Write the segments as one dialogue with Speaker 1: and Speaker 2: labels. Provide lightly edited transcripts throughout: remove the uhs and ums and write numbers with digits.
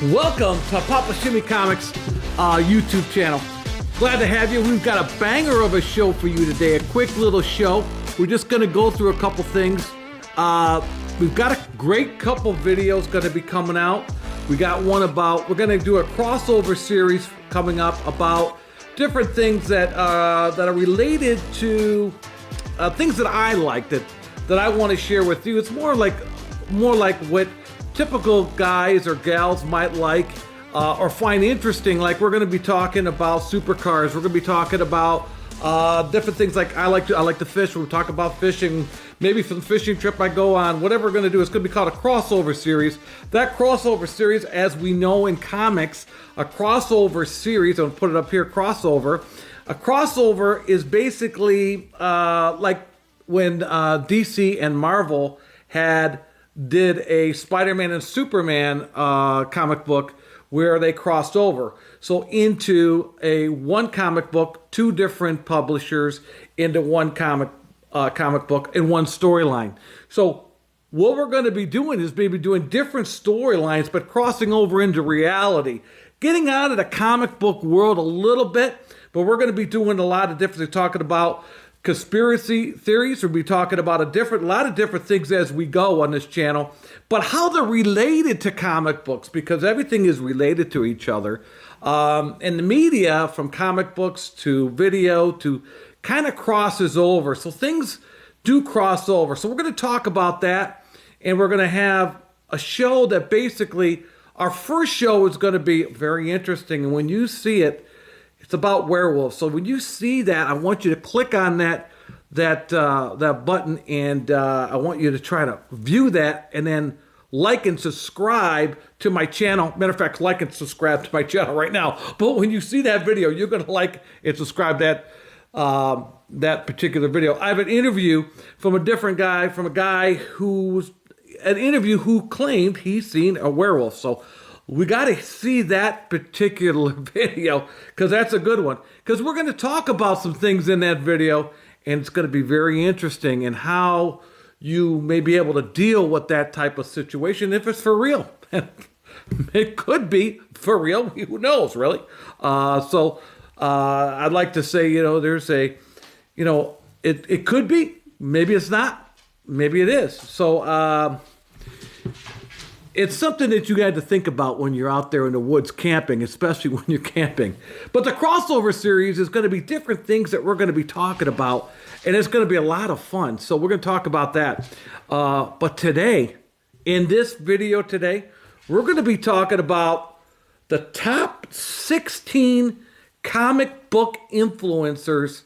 Speaker 1: Welcome to Papa Shimmy Comics YouTube channel. Glad to have you. We've got a banger of a show for you today. A quick little show. We're just going to go through a couple things. We've got a great couple videos going to be coming out. We got one about, we're going to do a crossover series coming up about different things that are related to things that I like, that I want to share with you. It's more like what typical guys or gals might like or find interesting. Like, we're going to be talking about supercars. We're going to be talking about different things. Like, I like to fish. We'll talk about fishing, maybe from the fishing trip I go on. Whatever we're going to do, it's going to be called a crossover series. That crossover series, as we know in comics, a crossover series, I'll put it up here, crossover. A crossover is basically like when DC and Marvel did a Spider-Man and Superman comic book where they crossed over. So into one comic book, two different publishers into one comic book and one storyline. So what we're going to be doing is maybe doing different storylines, but crossing over into reality. Getting out of the comic book world a little bit, but we're going to be doing a lot of different things, talking about conspiracy theories. We'll be talking about a lot of different things as we go on this channel, but how they're related to comic books, because everything is related to each other. And the media, from comic books to video to kind of crosses over. So things do cross over. So we're going to talk about that, and we're going to have a show that basically, our first show is going to be very interesting. And when you see it, it's about werewolves. So when you see that, I want you to click on that button, and I want you to try to view that, and then like and subscribe to my channel. Matter of fact, like and subscribe to my channel right now. But when you see that video, you're going to like and subscribe that particular video. I have an interview from a guy who claimed he's seen a werewolf. So we got to see that particular video, because that's a good one. Because we're going to talk about some things in that video, and it's going to be very interesting, and how you may be able to deal with that type of situation if it's for real. It could be for real. Who knows, really? So I'd like to say, it could be. Maybe it's not. Maybe it is. So it's something that you got to think about when you're out there in the woods camping, especially when you're camping. But the crossover series is going to be different things that we're going to be talking about, and it's going to be a lot of fun. So we're going to talk about that. But today, in this video today, we're going to be talking about the top 16 comic book influencers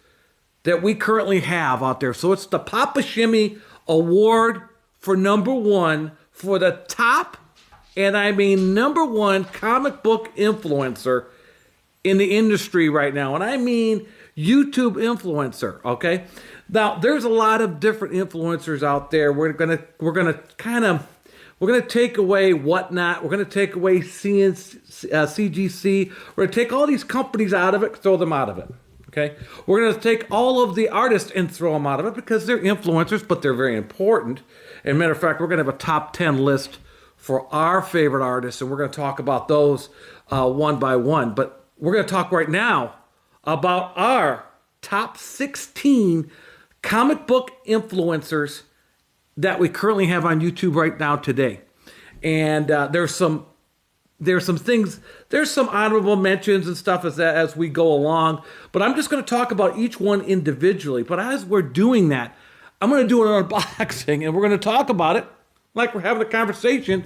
Speaker 1: that we currently have out there. So it's the Papa Shimmy Award for #1 for the top, and I mean #1 comic book influencer in the industry right now. And I mean YouTube influencer, okay? Now, there's a lot of different influencers out there. We're gonna take away Whatnot. We're gonna take away CGC. We're gonna take all these companies out of it, throw them out of it. Okay, we're going to take all of the artists and throw them out of it, because they're influencers, but they're very important. And matter of fact, we're going to have a top 10 list for our favorite artists, and we're going to talk about those one by one. But we're going to talk right now about our top 16 comic book influencers that we currently have on YouTube right now today. And there's some things, there's some honorable mentions and stuff as we go along, but I'm just going to talk about each one individually. But as we're doing that, I'm going to do an unboxing, and we're going to talk about it like we're having a conversation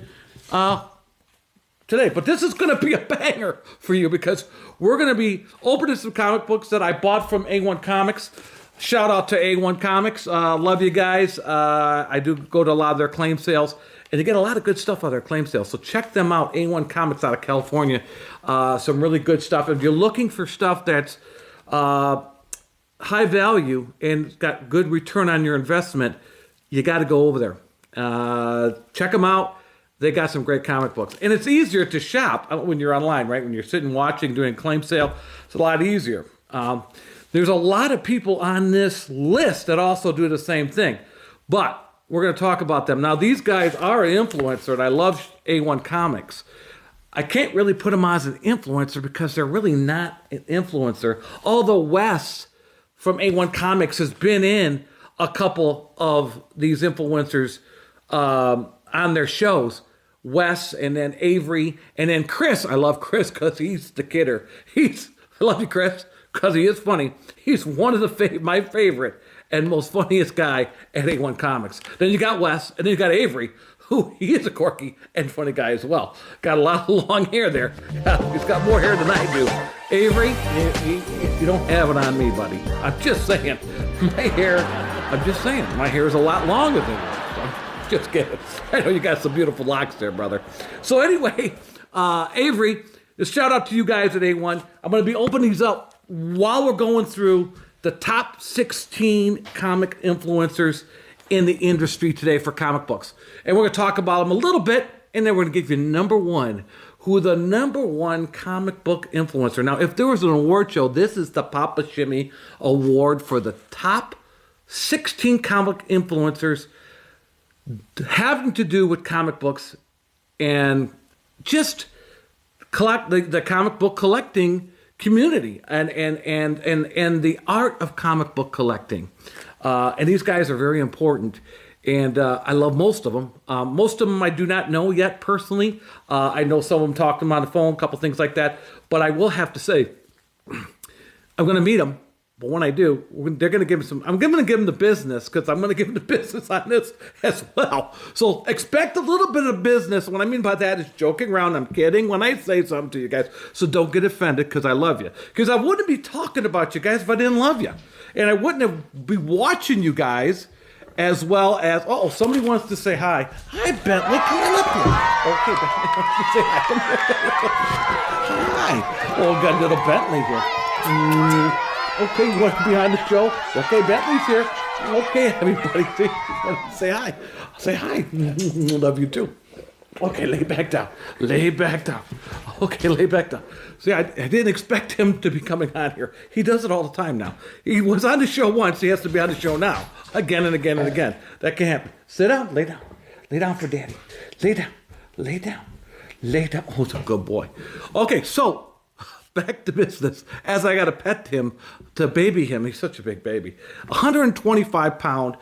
Speaker 1: today. But this is going to be a banger for you, because we're going to be opening some comic books that I bought from A1 Comics. Shout out to A1 Comics. Love you guys. I do go to a lot of their claim sales, and they get a lot of good stuff out of their claim sales. So check them out, A1 Comics out of California. Some really good stuff. If you're looking for stuff that's high value and got good return on your investment, you got to go over there. Check them out. They got some great comic books. And it's easier to shop when you're online, right? When you're sitting watching, doing a claim sale, it's a lot easier. There's a lot of people on this list that also do the same thing. But we're going to talk about them. Now, these guys are an influencer, and I love A1 Comics. I can't really put them as an influencer because they're really not an influencer. Although Wes from A1 Comics has been in a couple of these influencers on their shows. Wes, and then Avery, and then Chris. I love Chris because he's the kidder. I love you, Chris, because he is funny. He's one of my favorite and most funniest guy at A1 Comics. Then you got Wes, and then you got Avery, who he is a quirky and funny guy as well. Got a lot of long hair there. He's got more hair than I do. Avery, you don't have it on me, buddy. I'm just saying. My hair is a lot longer than yours. I'm just kidding. I know you got some beautiful locks there, brother. So anyway, Avery, a shout out to you guys at A1. I'm going to be opening these up while we're going through the top 16 comic influencers in the industry today for comic books. And we're going to talk about them a little bit, and then we're going to give you number one, who the number one comic book influencer. Now, if there was an award show, this is the Papa Shimmy Award for the top 16 comic influencers having to do with comic books and just collect the comic book collecting community and the art of comic book collecting. And these guys are very important. And I love most of them. Most of them I do not know yet personally. I know some of them, talk to them on the phone, a couple things like that. But I will have to say, I'm going to meet them. But when I do, they're going to give me some. I'm going to give them the business because I'm going to give them the business on this as well. So expect a little bit of business. What I mean by that is joking around. I'm kidding when I say something to you guys. So don't get offended because I love you. Because I wouldn't be talking about you guys if I didn't love you. And I wouldn't be watching you guys as well as, somebody wants to say hi. Hi, Bentley, come on up here. Okay, Bentley wants to say hi. Hi. Oh, got little Bentley here. Okay, you want to be on the show? Okay, Bentley's here. Okay, everybody, say hi. Say hi. Love you too. Okay, lay back down. Lay back down. Okay, lay back down. See, I didn't expect him to be coming on here. He does it all the time now. He was on the show once. He has to be on the show now. Again and again and again. That can happen. Sit down. Lay down. Lay down for Daddy. Lay down. Lay down. Lay down. Oh, it's a good boy. Okay, so back to business. As I got to pet him, to baby him. He's such a big baby. 125-pound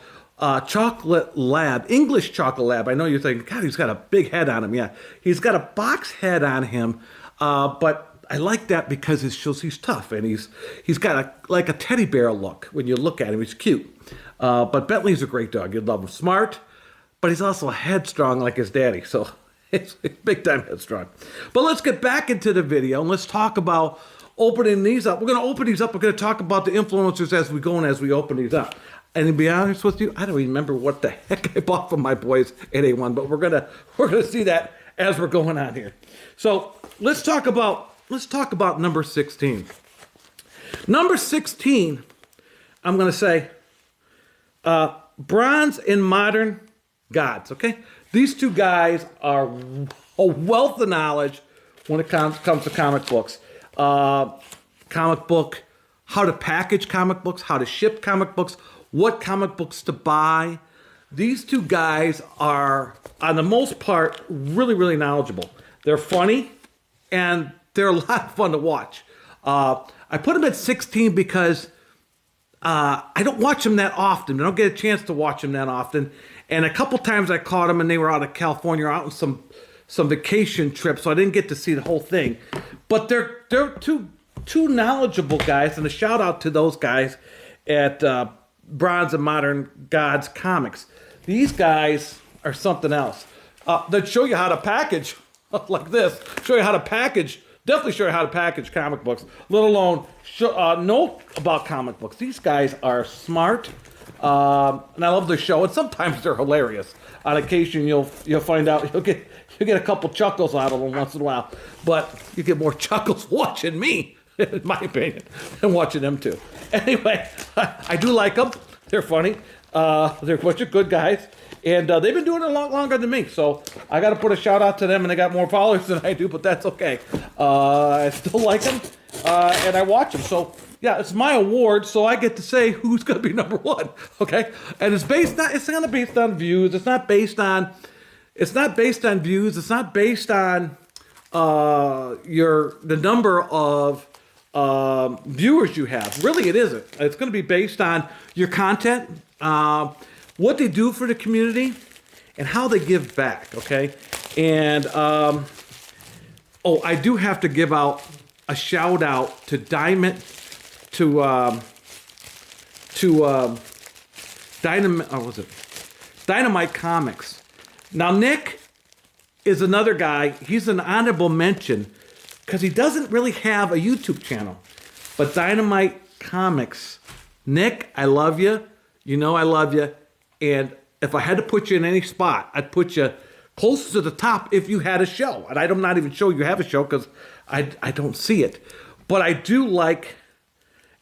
Speaker 1: chocolate lab, English chocolate lab. I know you're thinking, God, he's got a big head on him. Yeah, he's got a box head on him, but I like that because it shows he's tough and he's got like a teddy bear look when you look at him. He's cute. But Bentley's a great dog. You'd love him. Smart, but he's also headstrong like his daddy. So it's big time headstrong. But let's get back into the video and let's talk about opening these up. We're going to open these up. We're going to talk about the influencers as we go and as we open these up. And to be honest with you, I don't remember what the heck I bought from my boys at A1, but we're gonna see that as we're going on here. So let's talk about number 16. Number 16, I'm gonna say Bronze and Modern Gods. Okay, these two guys are a wealth of knowledge when it comes to comic books. Comic book, how to package comic books, how to ship comic books, what comic books to buy. These two guys are, on the most part, really, really knowledgeable. They're funny, and they're a lot of fun to watch. I put them at 16 because I don't watch them that often. I don't get a chance to watch them that often. And a couple times I caught them, and they were out of California, or out on some vacation trip, so I didn't get to see the whole thing. But they're two knowledgeable guys, and a shout out to those guys at Bronze and Modern Gods Comics. These guys are something else. They'll show you how to package like this. Show you how to package. Definitely show you how to package comic books. Let alone know about comic books. These guys are smart, and I love their show. And sometimes they're hilarious. On occasion, you'll find out you'll get a couple chuckles out of them once in a while, but you get more chuckles watching me, in my opinion, than watching them too. Anyway, I do like them. They're funny. They're a bunch of good guys. And they've been doing it a lot longer than me. So I got to put a shout out to them. And they got more followers than I do, but that's okay. I still like them. And I watch them. So, yeah, it's my award. So I get to say who's going to be number one. Okay? And it's kind of based on views. It's not based on views. It's not based on the number of viewers you have. Really, it isn't. It's going to be based on your content, what they do for the community, and how they give back. Okay, and I do have to give out a shout out to Dynamite Comics. Now Nick is another guy. He's an honorable mention because he doesn't really have a YouTube channel. But Dynamite Comics, Nick, I love you. You know I love you. And if I had to put you in any spot, I'd put you close to the top if you had a show. And I'm not even sure you have a show because I don't see it. But I do like,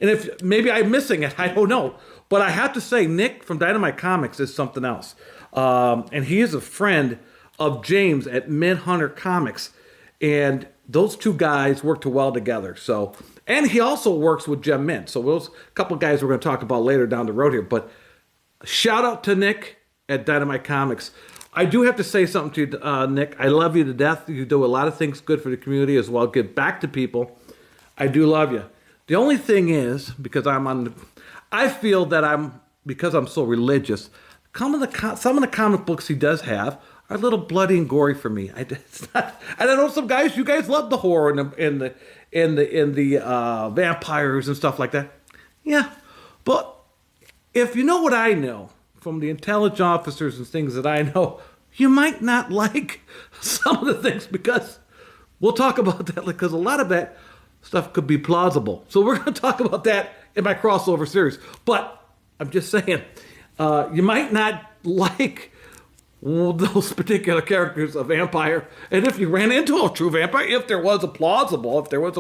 Speaker 1: and if maybe I'm missing it, I don't know. But I have to say, Nick from Dynamite Comics is something else. And he is a friend of James at Midhunter Comics. And those two guys work well together. So, and he also works with Gem Mint. So those couple of guys we're going to talk about later down the road here. But shout out to Nick at Dynamite Comics. I do have to say something to you, Nick. I love you to death. You do a lot of things good for the community as well. Give back to people. I do love you. The only thing is, because I feel that because I'm so religious, some of the comic books he does have are a little bloody and gory for me. I know some guys, you guys love the horror and the vampires and stuff like that. Yeah, but if you know what I know from the intelligence officers and things that I know, you might not like some of the things because we'll talk about that because a lot of that stuff could be plausible. So we're going to talk about that in my crossover series. But I'm just saying, you might not like those particular characters of vampire. And if you ran into a true vampire, if there was a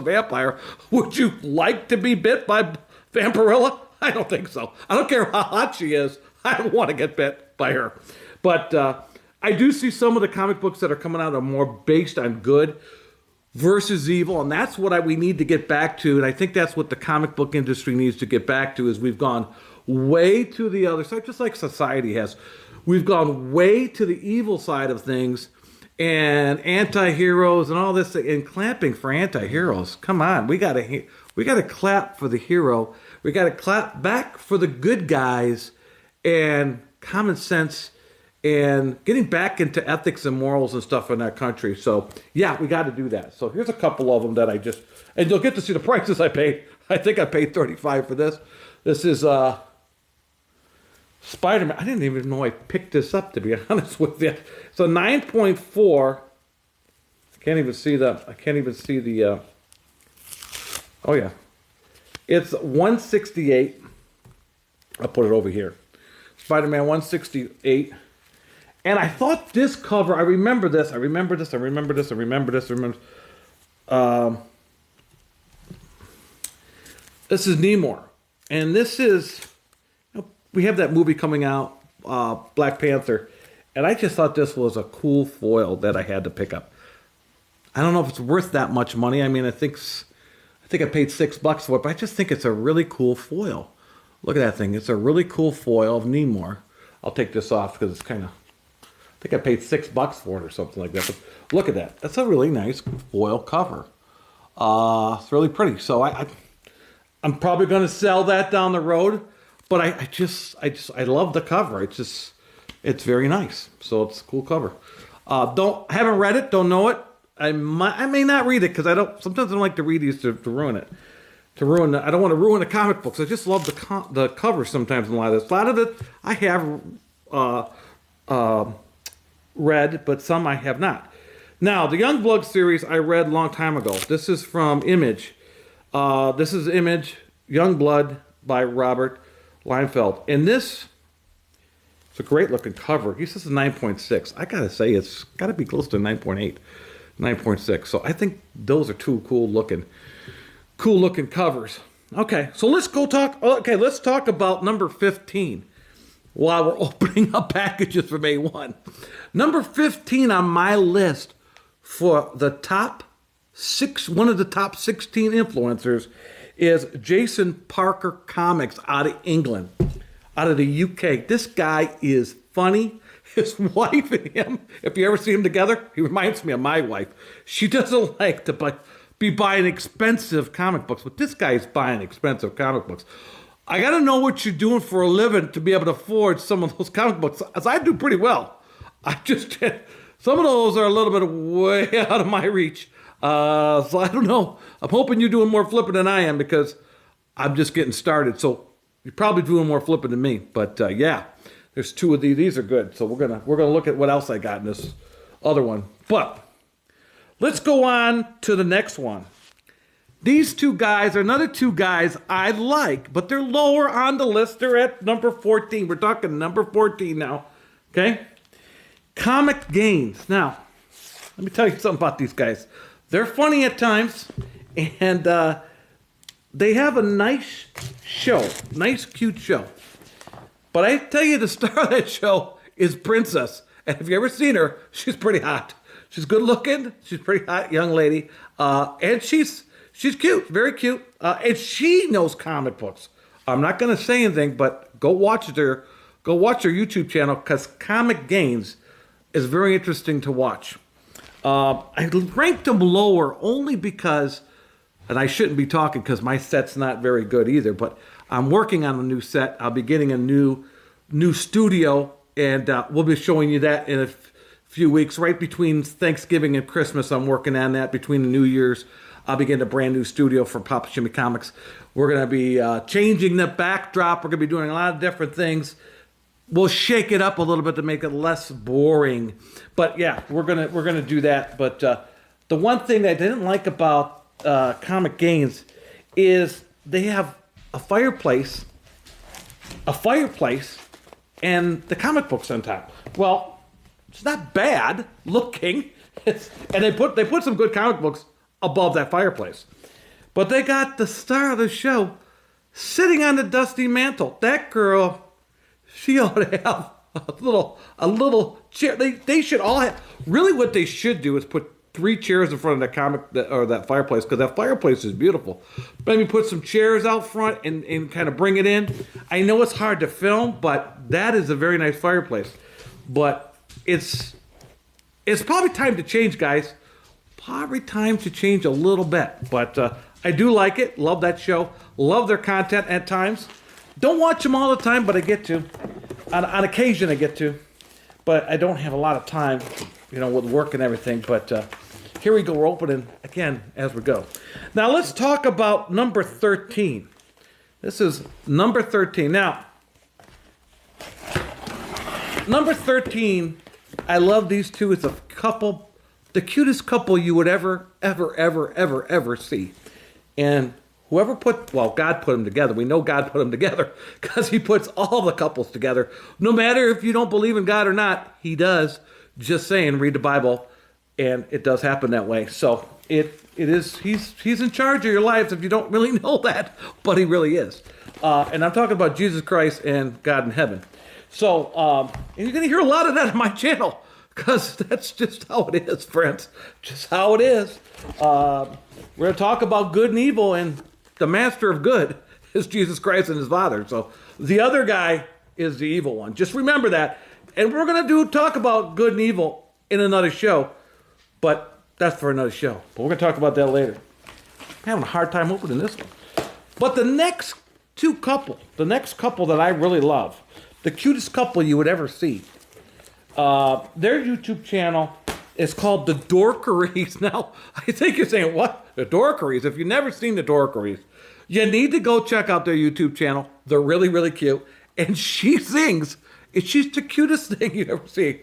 Speaker 1: vampire, would you like to be bit by Vampirella? I don't think so. I don't care how hot she is. I don't want to get bit by her. But I do see some of the comic books that are coming out are more based on good versus evil, and that's what we need to get back to. And I think that's what the comic book industry needs to get back to, is we've gone way to the other side, just like society has. We've gone way to the evil side of things and anti-heroes and all this, and clapping for anti-heroes. Come on, we gotta clap for the hero. We gotta clap back for the good guys and common sense and getting back into ethics and morals and stuff in our country. So yeah, we got to do that. So here's a couple of them that and you'll get to see the prices I paid. I think I paid $35 for this. This is Spider-Man. I didn't even know I picked this up, to be honest with you. It's a 9.4. I can't even see the. Oh yeah, it's 168. I'll put it over here. Spider-Man 168. And I thought this cover, I remember this. This is Namor. And this is, we have that movie coming out, Black Panther. And I just thought this was a cool foil that I had to pick up. I don't know if it's worth that much money. I mean, I think I paid $6 for it, but I just think it's a really cool foil. Look at that thing. It's a really cool foil of Namor. I'll take this off because it's kind of, I think I paid $6 for it or something like that. But look at that. That's a really nice foil cover. It's really pretty. So I'm probably going to sell that down the road. But I love the cover. It's very nice. So it's a cool cover. Haven't read it. Don't know it. I may not read it because sometimes I don't like to read these to ruin it. I don't want to ruin the comic books. I just love the cover sometimes in a lot of this. A lot of it I have read, but some I have not. Now, the Youngblood series I read a long time ago. This is from Image. This is Image, Youngblood by Robert Liefeld. And it's a great looking cover. He says it's 9.6. I gotta say, it's gotta be close to 9.8, 9.6. So I think those are two cool looking covers. Okay, so let's talk about number 15 while we're opening up packages for May 1. Number 15 on my list for the one of the top 16 influencers is Jason Parker Comics out of England, out of the UK. This guy is funny. his wife and him, if you ever see them together, he reminds me of my wife. She doesn't like to be buying expensive comic books, but this guy's buying expensive comic books. I got to know what you're doing for a living to be able to afford some of those comic books, as I do pretty well. Some of those are a little bit way out of my reach. So I don't know. I'm hoping you're doing more flipping than I am because I'm just getting started. So you're probably doing more flipping than me. But yeah, there's two of these. These are good. So we're gonna look at what else I got in this other one. But let's go on to the next one. These two guys are another two guys I like, but they're lower on the list. They're at number 14. We're talking number 14 now. Okay? Comic Gains. Now, let me tell you something about these guys. They're funny at times, and they have a nice show. Nice, cute show. But I tell you, the star of that show is Princess. And if you ever seen her, she's pretty hot. She's good looking. She's a pretty hot young lady. And she's cute, very cute. And she knows comic books. I'm not going to say anything, but go watch her YouTube channel because Comic Gains is very interesting to watch. I ranked them lower only because, and I shouldn't be talking because my set's not very good either, but I'm working on a new set. I'll be getting a new studio, and we'll be showing you that in a few weeks. Right between Thanksgiving and Christmas, I'm working on that. Between the New Year's, I'll be getting a brand new studio for Papa Shimmy Comics. We're going to be changing the backdrop. We're going to be doing a lot of different things. We'll shake it up a little bit to make it less boring. But yeah, we're gonna do that. But the one thing that I didn't like about Comic Gains is they have a fireplace, and the comic books on top. Well, it's not bad looking, and they put some good comic books above that fireplace. But they got the star of the show sitting on the dusty mantle. That girl, she ought to have a little chair. They should all have. Really, what they should do is put 3 chairs in front of that fireplace, because that fireplace is beautiful. Maybe put some chairs out front and kind of bring it in. I know it's hard to film, but that is a very nice fireplace. But it's probably time to change, guys. Probably time to change a little bit. But I do like it. Love that show. Love their content at times. Don't watch them all the time, but I get to. On occasion, I get to. But I don't have a lot of time, with work and everything. But here we go. We're opening again as we go. Now, let's talk about number 13. This is number 13. Now, number 13, I love these two. It's a couple, the cutest couple you would ever see. And God put them together. We know God put them together because he puts all the couples together. No matter if you don't believe in God or not, he does. Just saying, read the Bible, and it does happen that way. So it is, he's in charge of your lives if you don't really know that, but he really is. And I'm talking about Jesus Christ and God in heaven. So, and you're going to hear a lot of that on my channel, because that's just how it is, friends. Just how it is. We're going to talk about good and evil, and the master of good is Jesus Christ and his Father. So the other guy is the evil one. Just remember that. And we're going to talk about good and evil in another show, but that's for another show. But we're going to talk about that later. I'm having a hard time opening this one. But the next couple that I really love, the cutest couple you would ever see, their YouTube channel is called The Dorkeries. Now, I think you're saying, what? The Dorkeries? If you've never seen The Dorkeries, you need to go check out their YouTube channel. They're really, really cute. And she sings. She's the cutest thing you've ever seen.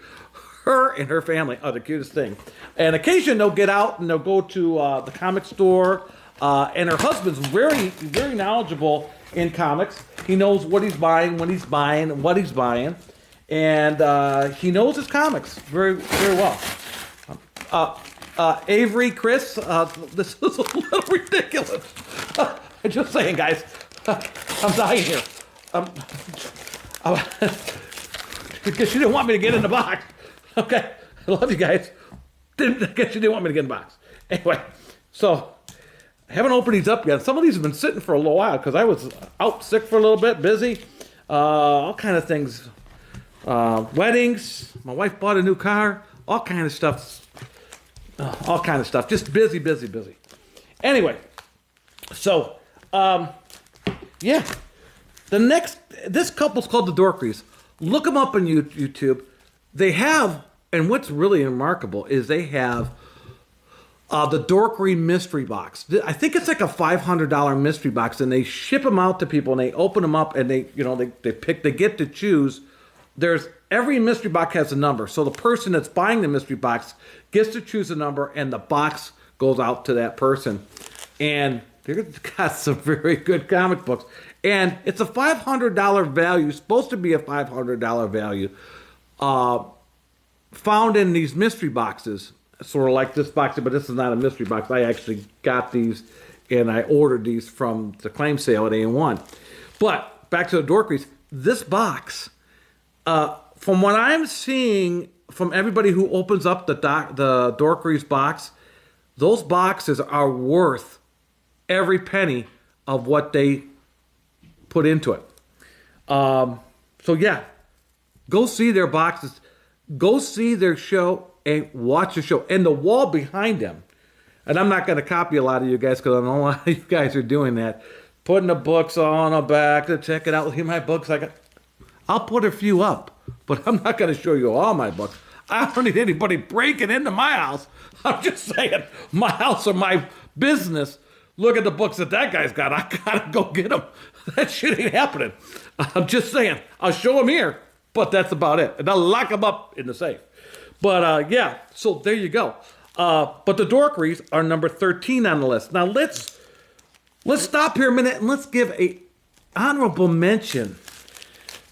Speaker 1: Her and her family are the cutest thing. And occasionally they'll get out and they'll go to the comic store. And her husband's very, very knowledgeable in comics. He knows what he's buying, when he's buying, and what he's buying. And he knows his comics very, very well. Avery, Chris, this is a little ridiculous. I'm just saying, guys. I'm dying here. Because she didn't want me to get in the box. Okay, I love you guys. I guess she didn't want me to get in the box. Anyway, so I haven't opened these up yet. Some of these have been sitting for a little while because I was out sick for a little bit, busy, all kind of things. weddings. My wife bought a new car. All kind of stuff. All kind of stuff. Just busy, busy, busy. Anyway, so yeah, this couple's called the Dorkeries. Look them up on YouTube. They have, and what's really remarkable is they have the Dorkery mystery box. I think it's like a $500 mystery box, and they ship them out to people, and they open them up, and they get to choose. Every mystery box has a number, so the person that's buying the mystery box gets to choose a number, and the box goes out to that person. And they've got some very good comic books, and it's a $500 value, supposed to be a $500 value, found in these mystery boxes. Sort of like this box, but this is not a mystery box. I actually got these, and I ordered these from the claim sale at A1. But back to the Dorkeries, this box, from what I'm seeing from everybody who opens up the Dorkeries box, those boxes are worth every penny of what they put into it. So yeah, go see their boxes, go see their show, and watch the show. And the wall behind them, and I'm not going to copy a lot of you guys because I know a lot of you guys are doing that, putting the books on the back to check it out. Here, my books. I'll put a few up, but I'm not going to show you all my books. I don't need anybody breaking into my house. I'm just saying, my house or my business. Look at the books that guy's got. I got to go get them. That shit ain't happening. I'm just saying, I'll show them here, but that's about it. And I'll lock them up in the safe. But yeah, so there you go. But the Dorkeries are number 13 on the list. Now let's stop here a minute and let's give a honorable mention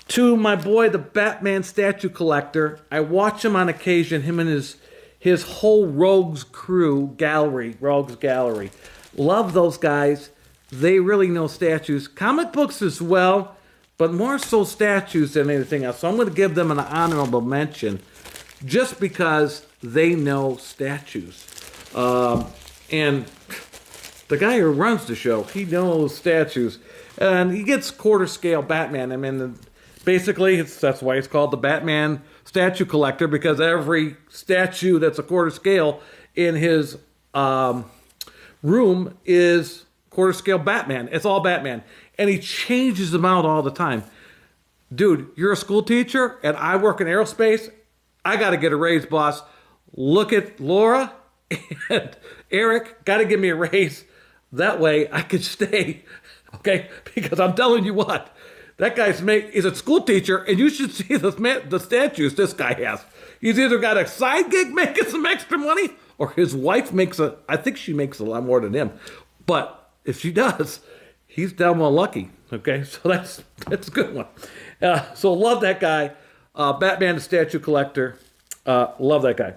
Speaker 1: to my boy, the Batman statue collector. I watch him on occasion, him and his whole Rogues Gallery. Love those guys. They really know statues. Comic books as well, but more so statues than anything else. So I'm going to give them an honorable mention just because they know statues. And the guy who runs the show, he knows statues. And he gets quarter scale Batman. I mean, basically, that's why it's called the Batman statue collector, because every statue that's a quarter scale in his room is quarter scale Batman. It's all Batman. And he changes them out all the time. Dude, you're a school teacher and I work in aerospace. I got to get a raise, boss. Look at Laura and Eric. Got to give me a raise. That way I could stay. Okay? Because I'm telling you what, that guy's is a school teacher, and you should see the statues this guy has. He's either got a side gig making some extra money, or his wife I think she makes a lot more than him. But if she does, he's damn well lucky. Okay? So that's a good one. So love that guy. Batman the statue collector. Love that guy.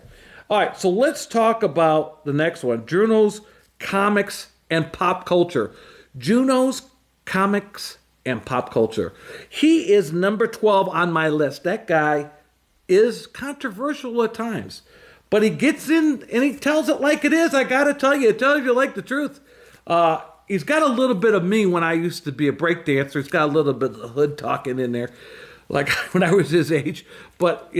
Speaker 1: All right, so let's talk about the next one. Juno's Comics and Pop Culture. Juno's Comics and Pop Culture. He is number 12 on my list. That guy is controversial at times, but he gets in and he tells it like it is. I got to tell you, it tells you like the truth. He's got a little bit of me when I used to be a breakdancer. He's got a little bit of the hood talking in there, like when I was his age. But,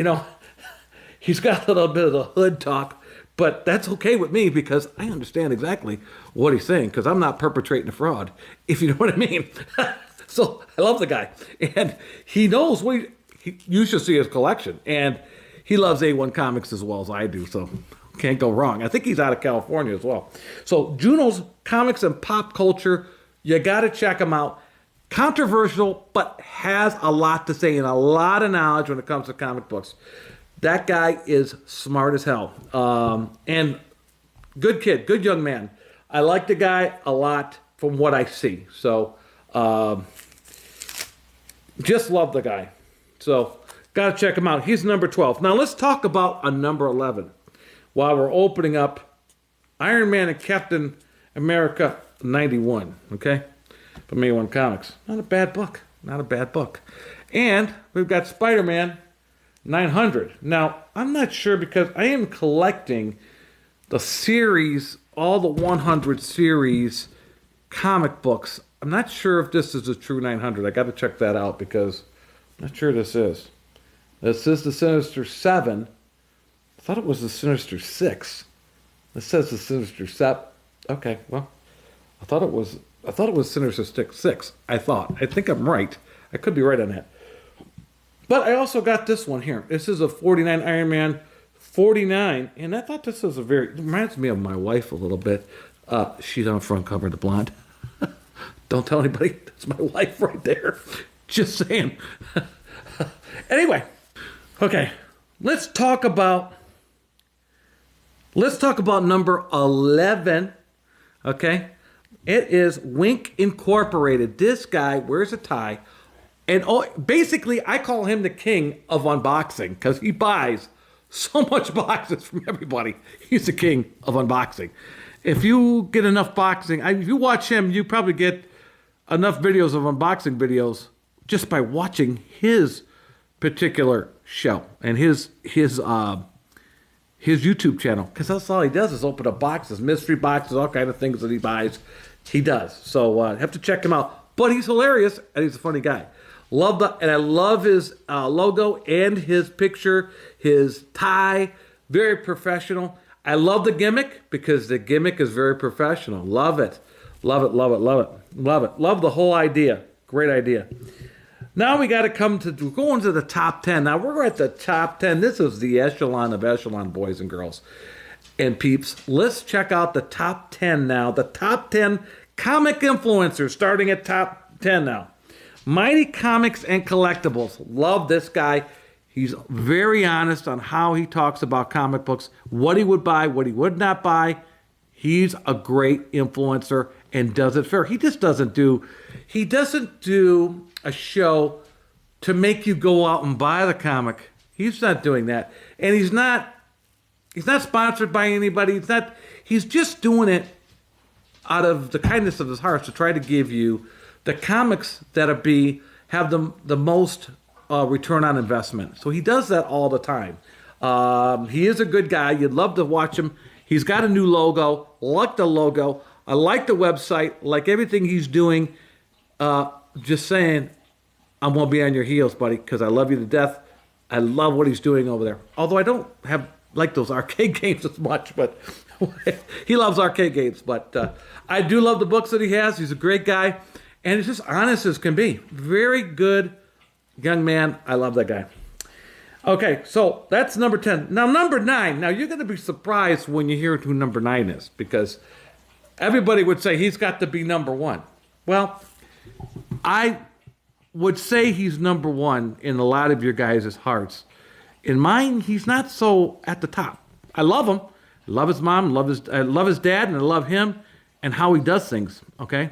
Speaker 1: he's got a little bit of the hood talk. But that's okay with me because I understand exactly what he's saying, because I'm not perpetrating a fraud, if you know what I mean. So I love the guy. And he knows you should see his collection. And he loves A1 Comics as well as I do, so can't go wrong. I think he's out of California as well. So Juno's Comics and Pop Culture, you got to check him out. Controversial, but has a lot to say and a lot of knowledge when it comes to comic books. That guy is smart as hell. And good kid, good young man. I like the guy a lot from what I see. So just love the guy. So got to check him out. He's number 12. Now let's talk about a number 11 while we're opening up Iron Man and Captain America 91. Okay? From A1 Comics. Not a bad book. Not a bad book. And we've got Spider-Man 900. Now, I'm not sure because I am collecting the series, all the 100 series comic books. I'm not sure if this is a true 900. I got to check that out because I'm not sure this is. This is the Sinister Seven. I thought it was the Sinister Six. It says the Sinister Seven. Okay, well, I thought it was Sinister Six. I think I'm right. I could be right on that. But I also got this one here. This is a 49 Iron Man 49, and I thought this was it reminds me of my wife a little bit. She's on the front cover, the blonde. Don't tell anybody. That's my wife right there. Just saying. Anyway, okay, let's talk about number 11. Okay, it is Wink Incorporated. This guy wears a tie, and basically I call him the king of unboxing because he buys so much boxes from everybody. He's the king of unboxing. If you get enough boxing, if you watch him, you probably get enough videos of unboxing videos just by watching his particular show and his YouTube channel, because that's all he does is open up boxes, mystery boxes, all kind of things that he buys. He does. So have to check him out. But he's hilarious and he's a funny guy. I love his logo and his picture, his tie, very professional. I love the gimmick because the gimmick is very professional. Love it. Love it, love it, love it, love it. Love the whole idea. Great idea. Now we got to go into the top 10. Now we're at the top 10. This is the echelon of echelon, boys and girls and peeps. Let's check out the top 10 now. The top 10 comic influencers, starting at top 10 now. Mighty Comics and Collectibles. Love this guy. He's very honest on how he talks about comic books, what he would buy, what he would not buy. He's a great influencer and does it fair. He doesn't do a show to make you go out and buy the comic. He's not doing that. And he's not sponsored by anybody. He's just doing it out of the kindness of his heart to try to give you the comics that have the most return on investment. So he does that all the time. He is a good guy. You'd love to watch him. He's got a new logo. Like the logo. I like the website. Like everything he's doing. Just saying, I'm going to be on your heels, buddy, because I love you to death. I love what he's doing over there. Although I don't like those arcade games as much, but he loves arcade games. But I do love the books that he has. He's a great guy. And he's just honest as can be. Very good young man. I love that guy. Okay, so that's number 10. Now, number 9. Now, you're going to be surprised when you hear who number 9 is, because everybody would say he's got to be number 1. Well, I would say he's number 1 in a lot of your guys' hearts. In mine, he's not so at the top. I love him. I love his mom. I love his dad, and I love him and how he does things, okay?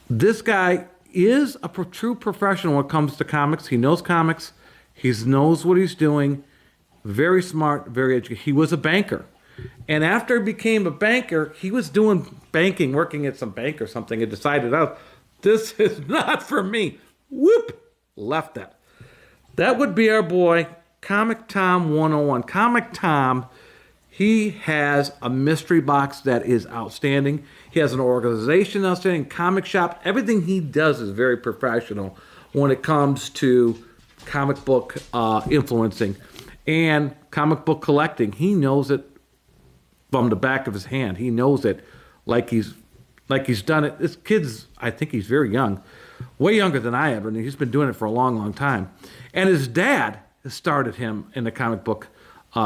Speaker 1: This guy is a true professional when it comes to comics. He knows comics. He knows what he's doing. Very smart, very educated. He was a banker. And after he became a banker, he was doing banking, working at some bank or something, and decided, oh, this is not for me. Whoop! Left that. That would be our boy, Comic Tom 101. Comic Tom, he has a mystery box that is outstanding. He has an organization outstanding, comic shop. Everything he does is very professional when it comes to comic book influencing and comic book collecting. He knows it from the back of his hand. He knows it like he's done it. This kid's, I think he's very young, way younger than I am, and he's been doing it for a long, long time. And his dad started him in the comic book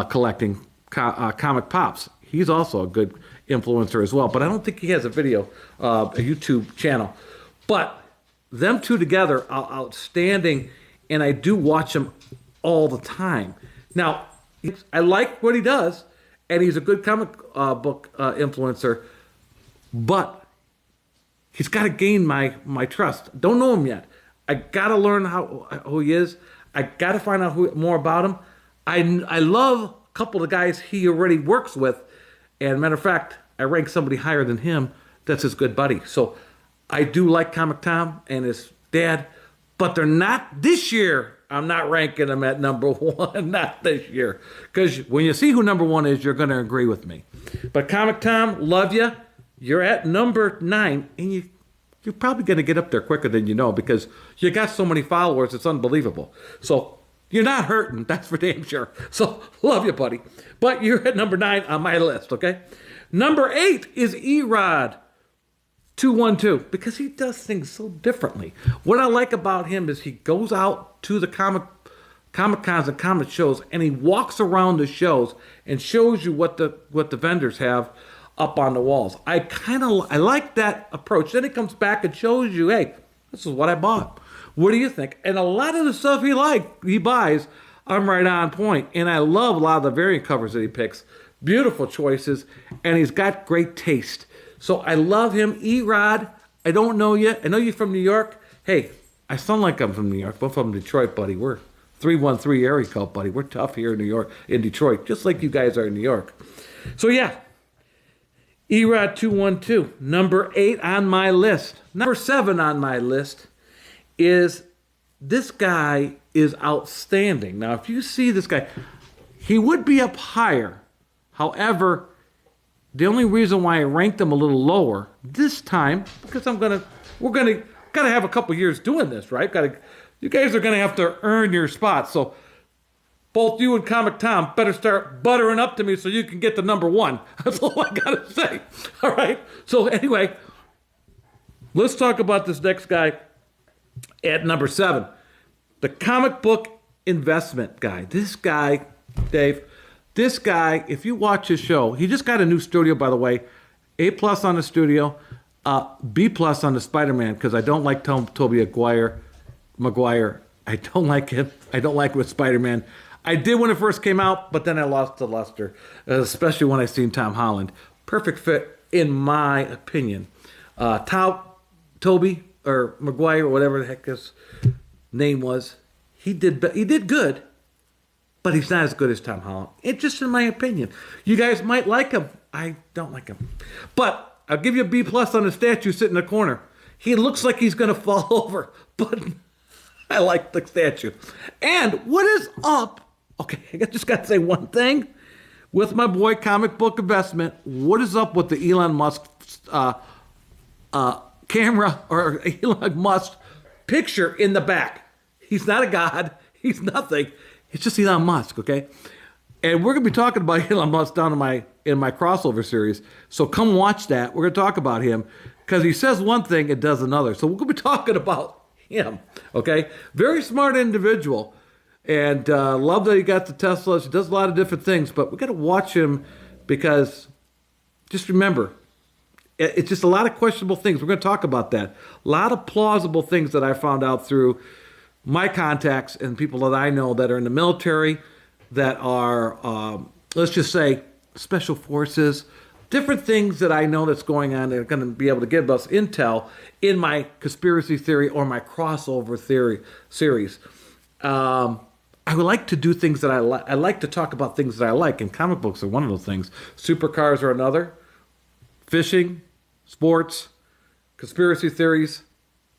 Speaker 1: collecting, Comic Pops. He's also a good influencer as well, but I don't think he has a YouTube channel. But them two together are outstanding, and I do watch them all the time. Now, I like what he does, and he's a good comic book influencer, but he's got to gain my trust. Don't know him yet. I got to learn who he is. I got to find out more about him. I love a couple of the guys he already works with, and matter of fact, I rank somebody higher than him that's his good buddy. So I do like Comic Tom and his dad, but they're not this year. I'm not ranking them at number 1, not this year. Because when you see who number 1 is, you're going to agree with me. But Comic Tom, love you. You're at number 9, and you're probably going to get up there quicker than you know, because you got so many followers, it's unbelievable. So You're not hurting, that's for damn sure. So, love you, buddy. But you're at number 9 on my list, okay? Number 8 is Erod 212, because he does things so differently. What I like about him is he goes out to the Comic Cons and comic shows, and he walks around the shows and shows you what the vendors have up on the walls. I like that approach. Then he comes back and shows you, hey, this is what I bought. What do you think? And a lot of the stuff he buys, I'm right on point. And I love a lot of the variant covers that he picks. Beautiful choices, and he's got great taste. So I love him. Erod, I don't know you. I know you're from New York. Hey, I sound like I'm from New York, but I'm from Detroit, buddy. We're 313 area code, buddy. We're tough here in New York, in Detroit, just like you guys are in New York. So yeah, Erod 212, number 8 on my list. Number 7 on my list is, this guy is outstanding. Now, if you see this guy, he would be up higher. However, the only reason why I ranked him a little lower this time, because we're gotta have a couple years doing this, right? You guys are gonna have to earn your spot. So both you and Comic Tom better start buttering up to me so you can get to number 1. That's all I gotta say. All right. So anyway, let's talk about this next guy at number 7, the comic book investment guy. This guy, Dave. This guy, if you watch his show, he just got a new studio, by the way. A+ on the studio, B+ on the Spider-Man, because I don't like Tobey Maguire. I don't like him. I don't like with Spider-Man. I did when it first came out, but then I lost the luster, especially when I seen Tom Holland. Perfect fit, in my opinion. Tobey or Maguire, or whatever the heck his name was, he did good. But he's not as good as Tom Holland. It's just in my opinion. You guys might like him. I don't like him. But I'll give you a B+ on the statue sitting in the corner. He looks like he's going to fall over. But I like the statue. And what is up? Okay, I just got to say one thing. With my boy Comic Book Investment, what is up with the Elon Musk camera, or Elon Musk picture in the back? He's not a god. He's nothing. It's just Elon Musk, okay? And we're going to be talking about Elon Musk down in my crossover series. So come watch that. We're going to talk about him because he says one thing and does another. So we're going to be talking about him, okay? Very smart individual. And love that he got the Teslas. He does a lot of different things. But we got to watch him because just remember, it's just a lot of questionable things. We're going to talk about that. A lot of plausible things that I found out through my contacts and people that I know that are in the military, that are, let's just say, special forces, different things that I know that's going on that are going to be able to give us intel in my conspiracy theory or my crossover theory series. I would like to do things that I like. I like to talk about things that I like, and comic books are one of those things. Supercars are another. Fishing, sports, conspiracy theories,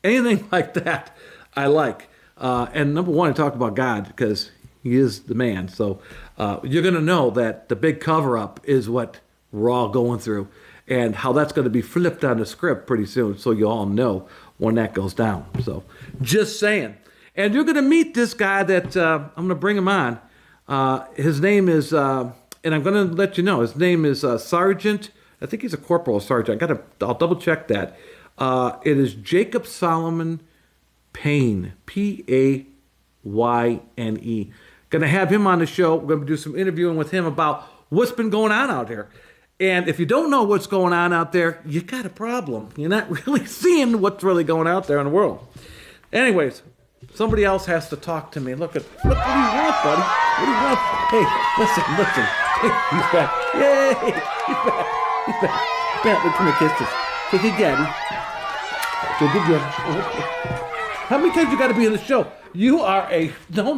Speaker 1: anything like that I like. And number 1, I talk about God because he is the man. So you're going to know that the big cover-up is what we're all going through and how that's going to be flipped on the script pretty soon. So you all know when that goes down. So just saying. And you're going to meet this guy that I'm going to bring him on. His name is, and I'm going to let you know, his name is Sergeant. I think he's a corporal or sergeant. I'll double check that. It is Jacob Solomon Payne, Payne. Going to have him on the show. We're going to do some interviewing with him about what's been going on out there. And if you don't know what's going on out there, you got a problem. You're not really seeing what's really going out there in the world. Anyways, somebody else has to talk to me. Look, what do you want, buddy? What do you want? Hey, listen. Hey, he's back. Yay! He's back. Look, come here, kiss this. Kiss your daddy. Good daddy. How many times you got to be in the show? You are a no.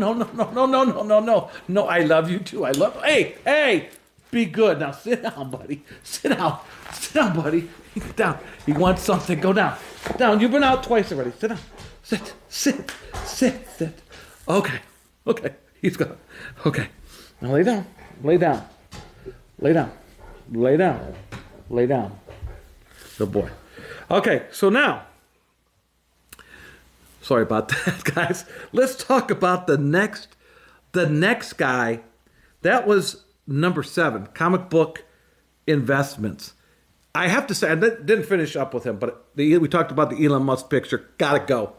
Speaker 1: No, I love you too. Hey, be good. Now sit down, buddy. Sit down, buddy. Sit down. You want something? Go down. Down. You've been out twice already. Sit down. Sit. Okay. He's gone. Okay. Now lay down. Good boy. Okay, so now, sorry about that, guys. Let's talk about the next The next guy, that was number 7, Comic Book Investments. I have to say, I didn't finish up with him, but we talked about the Elon Musk picture. Gotta go.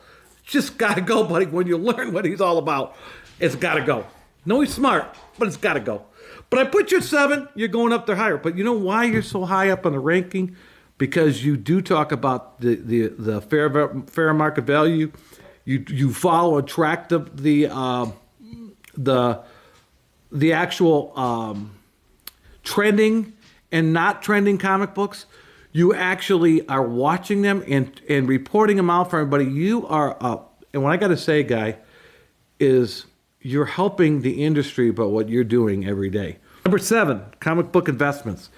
Speaker 1: Just gotta go, buddy. When you learn what he's all about, it's gotta go. No, he's smart, but it's gotta go. But I put you at 7, you're going up there higher. But you know why you're so high up on the ranking? Because you do talk about the fair market value. You follow and track the actual trending and not trending comic books. You actually are watching them and reporting them out for everybody. You are up. And what I got to say, Guy, is you're helping the industry by what you're doing every day. Number 7, Comic Book Investments.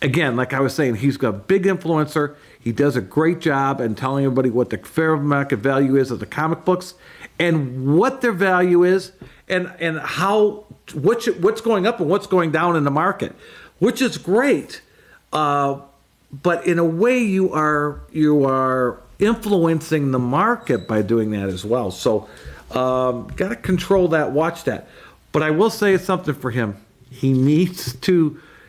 Speaker 1: Again, like I was saying, he's got a big influencer. He does a great job in telling everybody what the fair market value is of the comic books and what their value is and how what's going up and what's going down in the market, which is great. But in a way, you are influencing the market by doing that as well. So got to control that, watch that. But I will say something for him.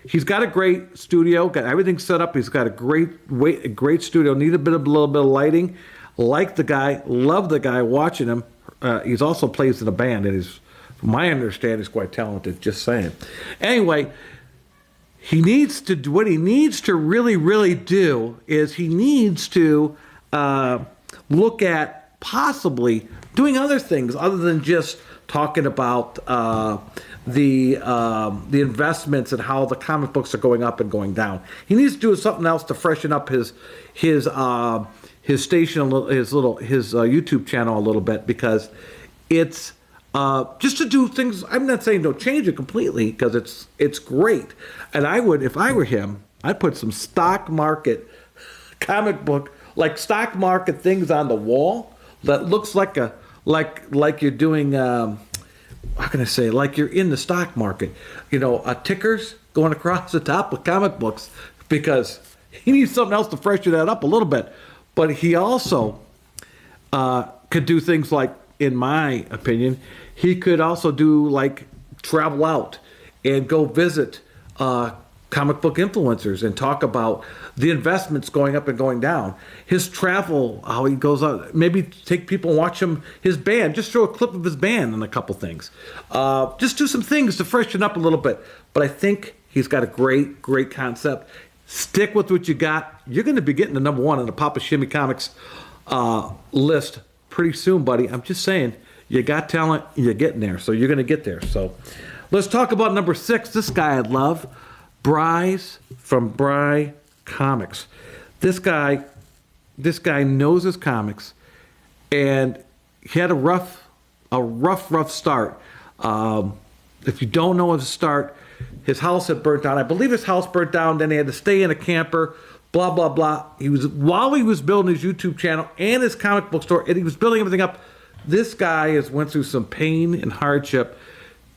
Speaker 1: He's got a great studio, got everything set up. He's got a great studio. Need a little bit of lighting. Like the guy, love the guy. Watching him, he's also plays in a band, and from my understanding, he's quite talented. Just saying. Anyway, what he needs to really do is he needs to look at possibly doing other things other than just talking about the investments and how the comic books are going up and going down. He needs to do something else to freshen up his station, his YouTube channel a little bit, because it's just to do things. I'm not saying don't change it completely, because it's great. And I would, if I were him, I'd put some stock market comic book, like stock market things on the wall that looks like you're doing. How can I say? Like you're in the stock market. Tickers going across the top of comic books, because he needs something else to freshen that up a little bit. But he also could do things like, in my opinion, he could also do like travel out and go visit comic book influencers and talk about the investments going up and going down. His travel, how he goes out, maybe take people and watch his band, just show a clip of his band and a couple things. Just do some things to freshen up a little bit. But I think he's got a great concept. Stick with what you got. You're going to be getting the number 1 on the Papa Shimmy Comics list pretty soon, buddy. I'm just saying, you got talent, you're getting there, so you're going to get there. So let's talk about number 6. This guy I love, Bryce from Bry Comics. This guy knows his comics, and he had a rough start. If you don't know his start, his house had burnt down. I believe his house burnt down. Then he had to stay in a camper. Blah blah blah. While he was building his YouTube channel and his comic book store, and he was building everything up. This guy went through some pain and hardship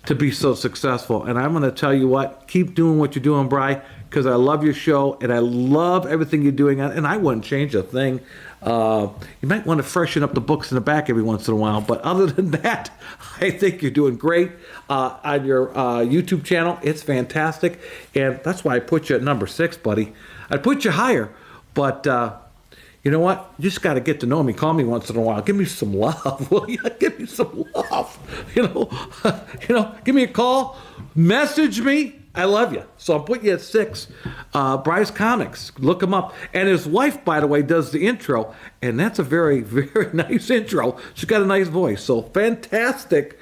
Speaker 1: to be so successful. And I'm going to tell you what, keep doing what you're doing, Bry, because I love your show and I love everything you're doing. And I wouldn't change a thing. You might want to freshen up the books in the back every once in a while. But other than that, I think you're doing great on your YouTube channel. It's fantastic. And that's why I put you at number 6, buddy. I'd put you higher. But you know what? You just got to get to know me. Call me once in a while. Give me some love, will you? Give me some love. Give me a call. Message me. I love you. So I'll put you at 6. Bryce Comics. Look him up. And his wife, by the way, does the intro. And that's a very, very nice intro. She's got a nice voice. So fantastic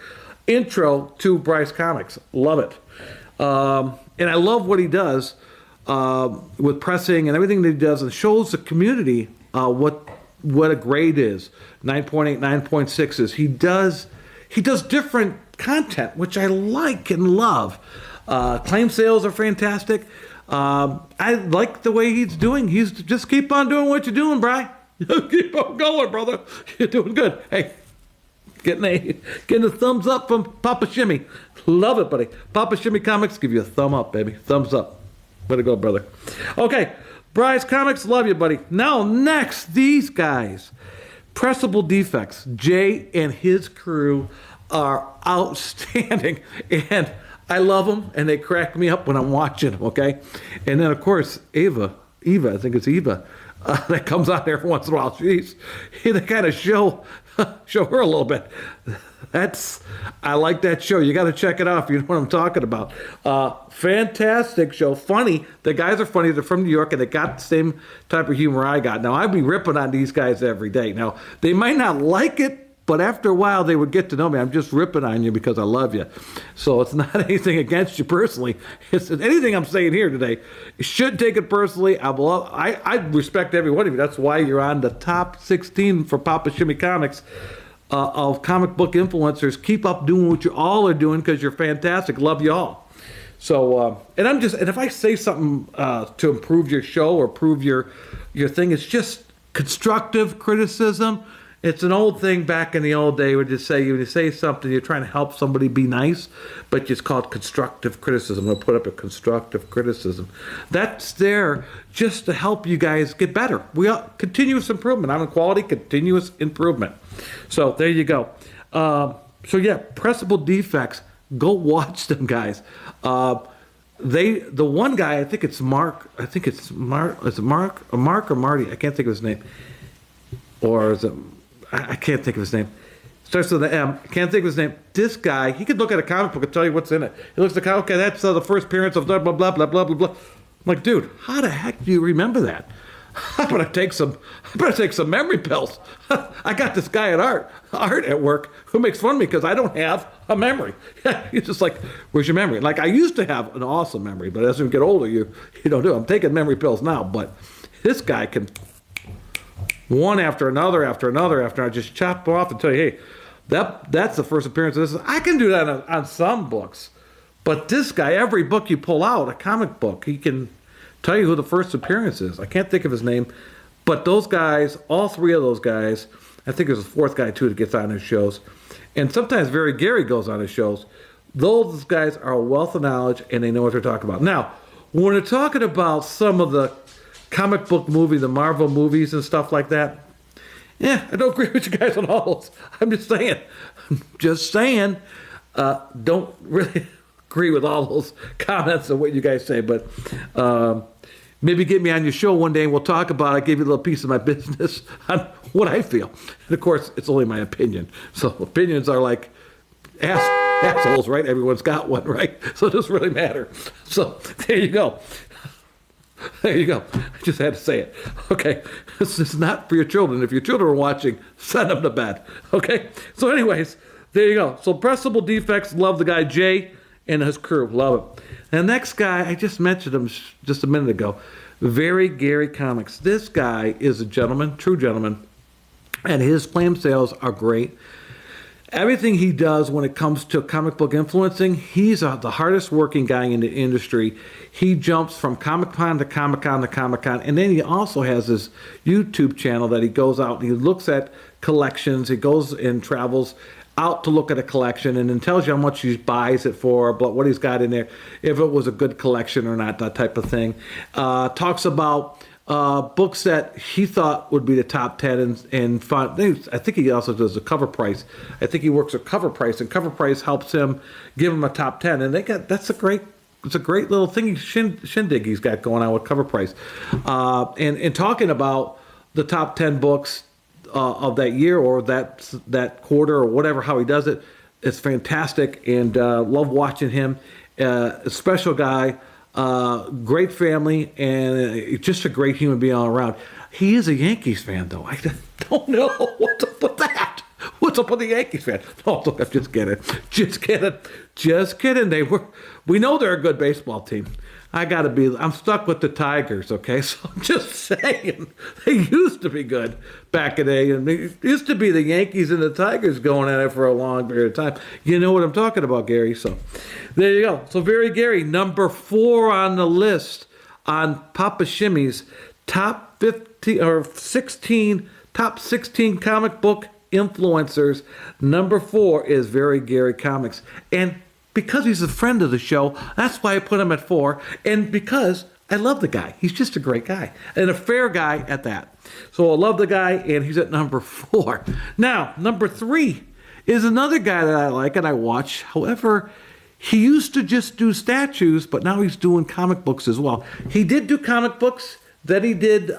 Speaker 1: intro to Bryce Comics. Love it. And I love what he does with pressing and everything that he does. And shows the community what a grade is. 9.8, 9.6 is. He does different content, which I like and love. Claim sales are fantastic. I like the way he's doing. He's just keep on doing what you're doing, Bry. Keep on going, brother. You're doing good. Hey, getting a thumbs up from Papa Shimmy. Love it, buddy. Papa Shimmy Comics, give you a thumb up, baby. Thumbs up. Way to go, brother. Okay, Bryce Comics, love you, buddy. Now, next, these guys. Pressable Defects. Jay and his crew are outstanding, and I love them, and they crack me up when I'm watching them. Okay, and then of course Eva, I think it's Eva, that comes out every once in a while. They kind of show her a little bit. I like that show. You got to check it out if you know what I'm talking about. Fantastic show. Funny. The guys are funny. They're from New York, and they got the same type of humor I got. Now, I'd be ripping on these guys every day. Now, they might not like it, but after a while, they would get to know me. I'm just ripping on you because I love you. So it's not anything against you personally. It's anything I'm saying here today. You shouldn't take it personally. I respect every one of you. That's why you're on the top 16 for Papa Shimmy Comics. Of comic book influencers. Keep up doing what you all are doing because you're fantastic. Love you all. So, and if I say something to improve your show or improve your thing, it's just constructive criticism. It's an old thing back in the old day where you say something, you're trying to help somebody be nice, but it's called constructive criticism. I'll put up a constructive criticism. That's there just to help you guys get better. Continuous improvement. I'm in quality, continuous improvement. So there you go. Pressable Defects. Go watch them, guys. The one guy, I think it's Mark. Is it Mark or Marty? I can't think of his name. Or is it? I can't think of his name. Starts with an M. Can't think of his name. This guy, he could look at a comic book and tell you what's in it. He looks at the comic, okay, that's the first appearance of blah, blah, blah, blah, blah, blah, blah. I'm like, dude, how the heck do you remember that? I better take some memory pills. I got this guy at art at work who makes fun of me because I don't have a memory. He's just like, where's your memory? Like, I used to have an awesome memory, but as you get older, you don't do it. I'm taking memory pills now, but this guy can one after another, I just chop them off and tell you, hey, that's the first appearance of this. I can do that on some books, but this guy, every book you pull out, a comic book, he can tell you who the first appearance is. I can't think of his name, but those guys, all three of those guys, I think there's a fourth guy too that gets on his shows, and sometimes Very Gary goes on his shows. Those guys are a wealth of knowledge, and they know what they're talking about. Now, when we're talking about some of the comic book movie, the Marvel movies and stuff like that, I don't agree with you guys on all those. I'm just saying, don't really agree with all those comments and what you guys say, but maybe get me on your show one day and we'll talk about it. I give you a little piece of my business on what I feel. And of course, it's only my opinion. So opinions are like assholes, right? Everyone's got one, right? So it doesn't really matter. So there you go. There you go. I just had to say it. Okay. This is not for your children. If your children are watching, send them to bed. Okay. So anyways, there you go. So Pressable Defects, love the guy Jay and his crew. Love it. The next guy, I just mentioned him just a minute ago. Very Gary Comics. This guy is a gentleman, true gentleman, and his claim sales are great. Everything he does when it comes to comic book influencing, he's the hardest working guy in the industry. He jumps from Comic-Con to Comic-Con to Comic-Con, and then he also has this YouTube channel that he goes out and he looks at collections. He goes and travels out to look at a collection and then tells you how much he buys it for, but what he's got in there, if it was a good collection or not, that type of thing. Talks about books that he thought would be the top 10 and found. I think he also does a Cover Price. I think he works at Cover Price, and Cover Price helps him give him a top 10. And it's a great little thing shindig he's got going on with Cover Price. And talking about the top 10 books of that year or that quarter or whatever, how he does it, it's fantastic, and love watching him. A special guy. Great family, and just a great human being all around. He is a Yankees fan, though. I don't know what's up with that. What's up with the Yankees fan? No, look, I'm just kidding. Just kidding. We know they're a good baseball team. I'm stuck with the Tigers, okay? So I'm just saying, they used to be good back in the day, and it used to be the Yankees and the Tigers going at it for a long period of time. You know what I'm talking about, Gary. So there you go. So Very Gary, number 4 on the list on Papa Shimmy's top 16 comic book influencers. Number 4 is Very Gary Comics. And because he's a friend of the show, that's why I put him at 4. And because I love the guy. He's just a great guy. And a fair guy at that. So I love the guy, and he's at number 4. Now, number 3 is another guy that I like and I watch. However, he used to just do statues, but now he's doing comic books as well. He did do comic books, then he did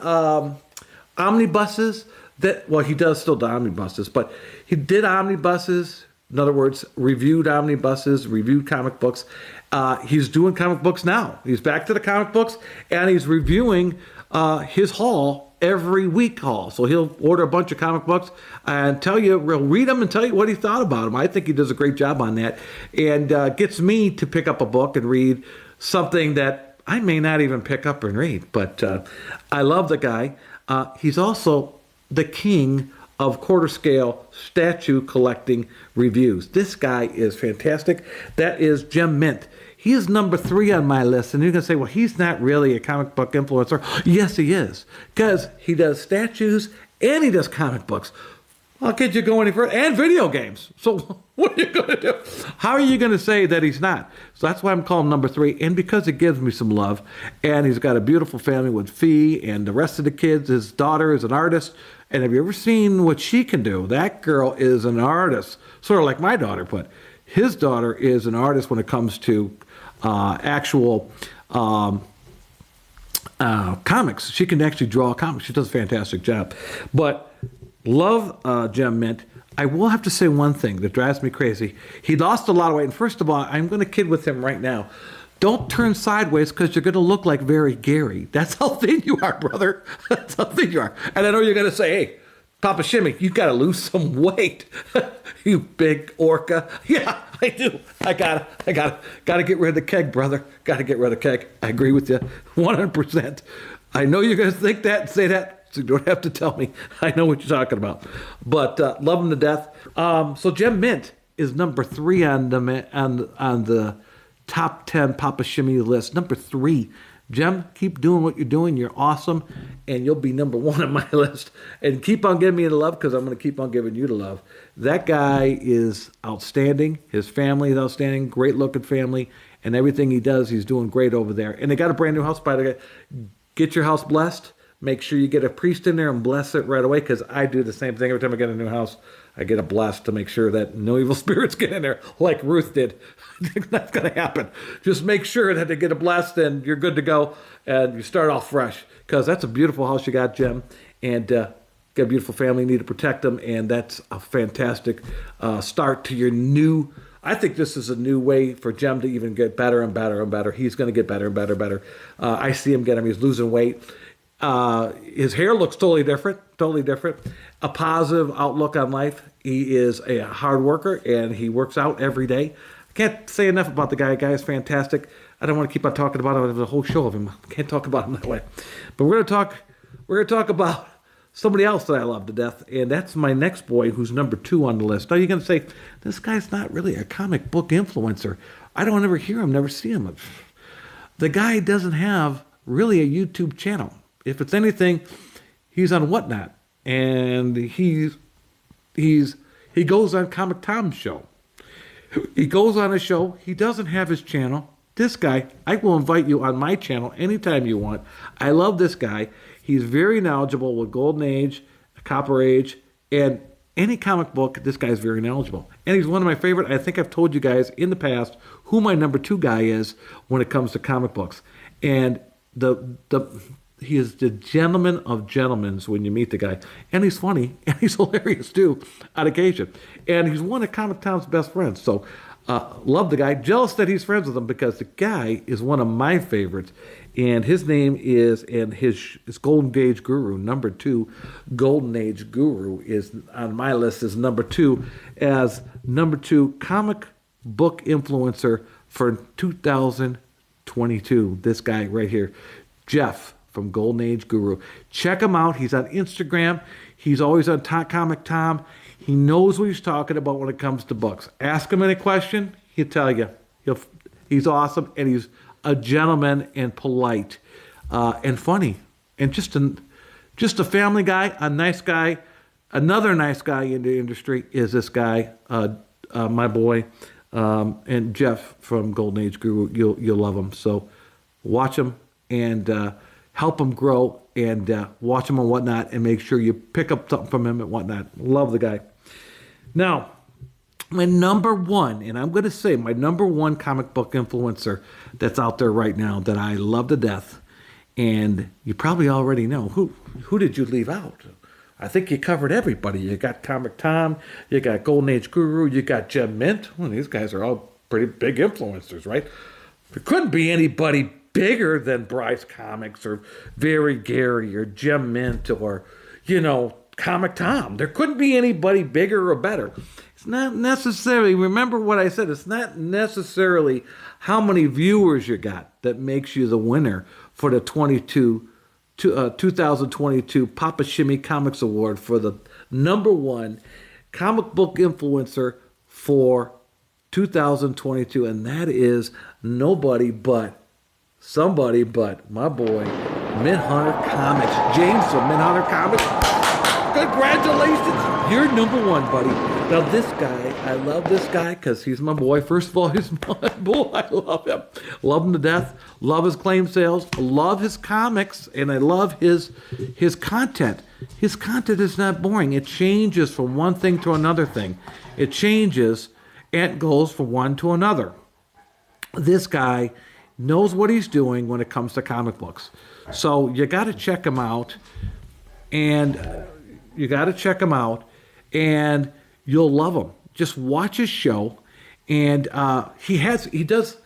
Speaker 1: omnibuses. He does still do omnibuses, but he did omnibuses. In other words, reviewed omnibuses, reviewed comic books. He's doing comic books now. He's back to the comic books, and he's reviewing his haul every week haul. So he'll order a bunch of comic books and he'll read them and tell you what he thought about them. I think he does a great job on that, and gets me to pick up a book and read something that I may not even pick up and read. But I love the guy. He's also the king of quarter scale statue collecting reviews. This guy is fantastic. That is Jem Mint. He is number 3 on my list. And you're going to say, well, he's not really a comic book influencer. Yes, he is. Because he does statues and he does comic books. How could you go any further? And video games. So what are you going to do? How are you going to say that he's not? So that's why I'm calling him number 3. And because it gives me some love. And he's got a beautiful family with Fee and the rest of the kids. His daughter is an artist. And have you ever seen what she can do? That girl is an artist. Sort of like my daughter, but his daughter is an artist when it comes to actual comics. She can actually draw comics. She does a fantastic job. But love Jem Mint. I will have to say one thing that drives me crazy. He lost a lot of weight. And first of all, I'm going to kid with him right now. Don't turn sideways because you're going to look like very Gary. That's how thin you are, brother. That's how thin you are. And I know you're going to say, hey, Papa Shimmy, you got to lose some weight. You big orca. Yeah, I do. I gotta get rid of the keg, brother. Got to get rid of the keg. I agree with you 100%. I know you're going to think that and say that, so you don't have to tell me. I know what you're talking about. But love him to death. So Jem Mint is number 3 on the top 10 Papa Shimmy list. Number 3. Jem, keep doing what you're doing. You're awesome, and you'll be number 1 on my list. And keep on giving me the love because I'm going to keep on giving you the love. That guy is outstanding. His family is outstanding. Great-looking family. And everything he does, he's doing great over there. And they got a brand new house, by the way. Get your house blessed. Make sure you get a priest in there and bless it right away because I do the same thing every time I get a new house. I get a bless to make sure that no evil spirits get in there like Ruth did. That's going to happen. Just make sure that they get a blessed and you're good to go and you start off fresh because that's a beautiful house you got, Jem. And got a beautiful family. You need to protect them. And that's a fantastic start to your new. I think this is a new way for Jem to even get better and better and better. He's going to get better and better and better. I see him getting. He's losing weight. His hair looks totally different. A positive outlook on life. He is a hard worker and he works out every day. I can't say enough about the guy. The guy is fantastic. I don't want to keep on talking about him. There's a whole show of him. I can't talk about him that way. But we're going to talk about somebody else that I love to death, and that's my next boy who's number 2 on the list. Now you're going to say, this guy's not really a comic book influencer. I don't ever hear him, never see him. The guy doesn't have really a YouTube channel. If it's anything, he's on Whatnot, and he goes on Comic Tom's show. He goes on a show. He doesn't have his channel. This guy, I will invite you on my channel anytime you want. I love this guy. He's very knowledgeable with Golden Age, Copper Age, and any comic book. This guy's very knowledgeable. And he's one of my favorite. I think I've told you guys in the past who my number 2 guy is when it comes to comic books. And he is the gentleman of gentlemen when you meet the guy. And he's funny, and he's hilarious, too, on occasion. And he's one of Comic Tom's best friends. So, love the guy. Jealous that he's friends with him because the guy is one of my favorites. And his name is, and his Golden Age Guru, number 2. Golden Age Guru is, on my list, is number 2 as number 2 comic book influencer for 2022. This guy right here, Jeff from Golden Age Guru. Check him out. He's on Instagram. He's always on Comic Tom. He knows what he's talking about when it comes to books. Ask him any question, he'll tell you. He's awesome, and he's a gentleman and polite and funny. And just a family guy, a nice guy. Another nice guy in the industry is this guy, my boy, and Jeff from Golden Age Guru. You'll love him. So watch him and help him grow, and watch him on Whatnot, and make sure you pick up something from him at Whatnot. Love the guy. Now, My number one, and I'm going to say my number one comic book influencer that's out there right now that I love to death, and you probably already know who did you leave out? I think you covered everybody. You got Comic Tom, you got Golden Age Guru, you got Jim Mint. Well, these guys are all pretty big influencers, right? There couldn't be anybody bigger than Bryce Comics or Very Gary or Jim Mint or, Comic Tom. There couldn't be anybody bigger or better. It's not necessarily, remember what I said, it's not necessarily how many viewers you got that makes you the winner for the 2022 Papa Shimmy Comics Award for the number one comic book influencer for 2022. And that is somebody but my boy, Mint Hunter Comics. James from Mint Hunter Comics. Congratulations. You're number one, buddy. Now, this guy, I love this guy because he's my boy. First of all, he's my boy. I love him. Love him to death. Love his claim sales. Love his comics. And I love his content. His content is not boring. It changes from one thing to another thing. It changes and goes from one to another. This guy knows what he's doing when it comes to comic books. So you got to check him out. And you'll love him. Just watch his show, and there's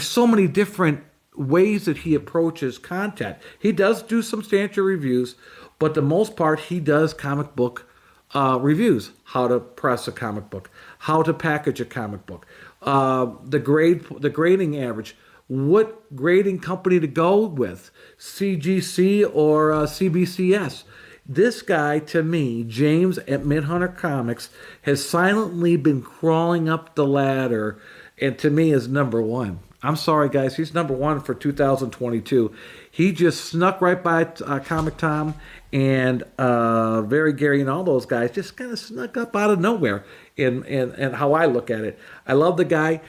Speaker 1: so many different ways that he approaches content. He does do substantial reviews, but the most part he does comic book reviews. How to press a comic book, how to package a comic book, the grading average, what grading company to go with, CGC or CBCS. This guy, to me, James at Mint Hunter Comics, has silently been crawling up the ladder, and to me is number one. I'm sorry, guys. He's number one for 2022. He just snuck right by Comic Tom and Very Gary and all those guys. Just kind of snuck up out of nowhere in how I look at it. I love the guy.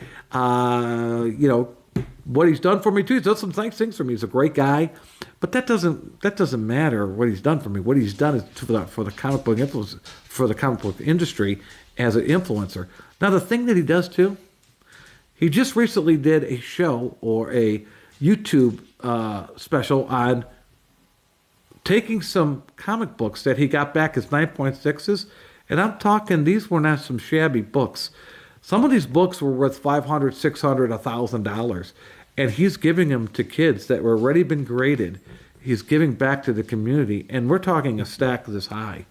Speaker 1: What he's done for me, too. He's done some nice things for me. He's a great guy. But that doesn't matter what he's done for me. What he's done is for the comic book influence, for the comic book industry as an influencer. Now, the thing that he does, too, he just recently did a show or a YouTube special on taking some comic books that he got back as 9.6s, and I'm talking these were not some shabby books. Some of these books were worth $500, $600, $1,000, and he's giving them to kids that were already been graded. He's giving back to the community, and we're talking a stack this high.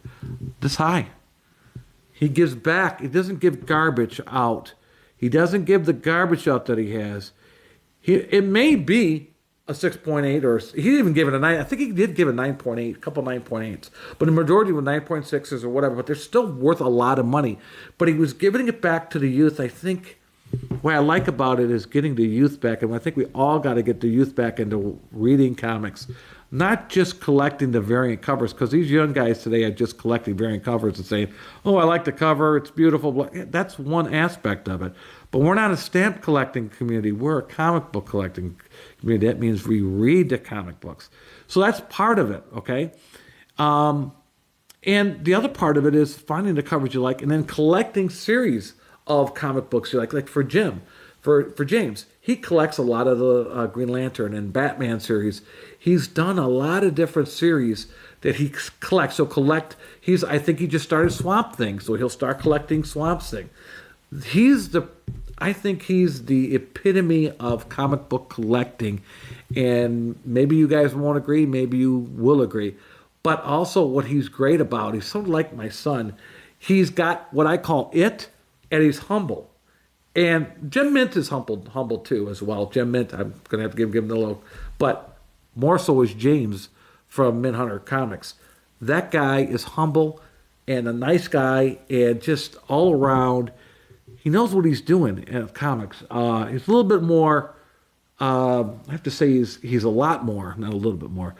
Speaker 1: This high. He gives back. He doesn't give garbage out. He doesn't give the garbage out that he has. It may be a 6.8, or he didn't even give it a 9. I think he did give a 9.8, a couple 9.8s. But the majority were 9.6s or whatever, but they're still worth a lot of money. But he was giving it back to the youth. I think what I like about it is getting the youth back. And I think we all got to get the youth back into reading comics. Not just collecting the variant covers, because these young guys today are just collecting variant covers and saying, oh, I like the cover, it's beautiful. That's one aspect of it. But we're not a stamp collecting community. We're a comic book collecting community. That means we read the comic books. So that's part of it, okay? And the other part of it is finding the covers you like and then collecting series of comic books you like. Like for Jim, for James, he collects a lot of the Green Lantern and Batman series. He's done a lot of different series that he collects. I think he just started Swamp Thing, so he'll start collecting Swamp Thing. I think he's the epitome of comic book collecting, and maybe you guys won't agree, maybe you will agree. But also what he's great about, he's sort of like my son. He's got what I call it, and he's humble. And Jim Mint is humble too as well. Jim Mint, I'm going to have to give him the low. But more so is James from Mint Hunter Comics. That guy is humble and a nice guy and just all around. He knows what he's doing in comics. He's a little bit more, I have to say he's a lot more, not a little bit more,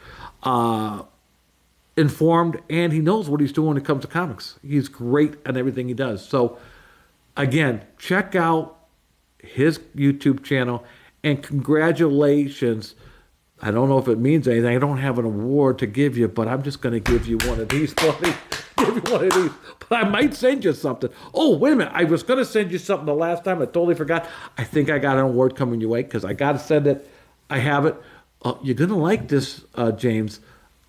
Speaker 1: informed, and he knows what he's doing when it comes to comics. He's great at everything he does. So, again, check out his YouTube channel, and congratulations. I don't know if it means anything. I don't have an award to give you, but I'm just going to give you one of these, buddy. give you one of these, but I might send you something. Oh, wait a minute. I was going to send you something the last time. I totally forgot. I think I got an award coming your way because I got to send it. I have it. You're going to like this, James.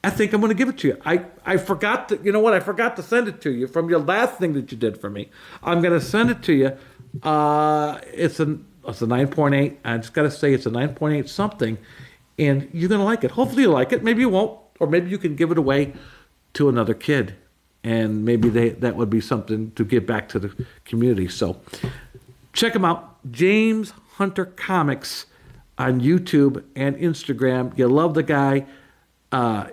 Speaker 1: I think I'm going to give it to you. I forgot to, you know what? I forgot to send it to you from your last thing that you did for me. I'm going to send it to you. It's a 9.8. I just got to say it's a 9.8 something, and you're going to like it. Hopefully you like it. Maybe you won't, or maybe you can give it away to another kid, and maybe that would be something to give back to the community. So check them out, James Hunter Comics on YouTube and Instagram. You love the guy.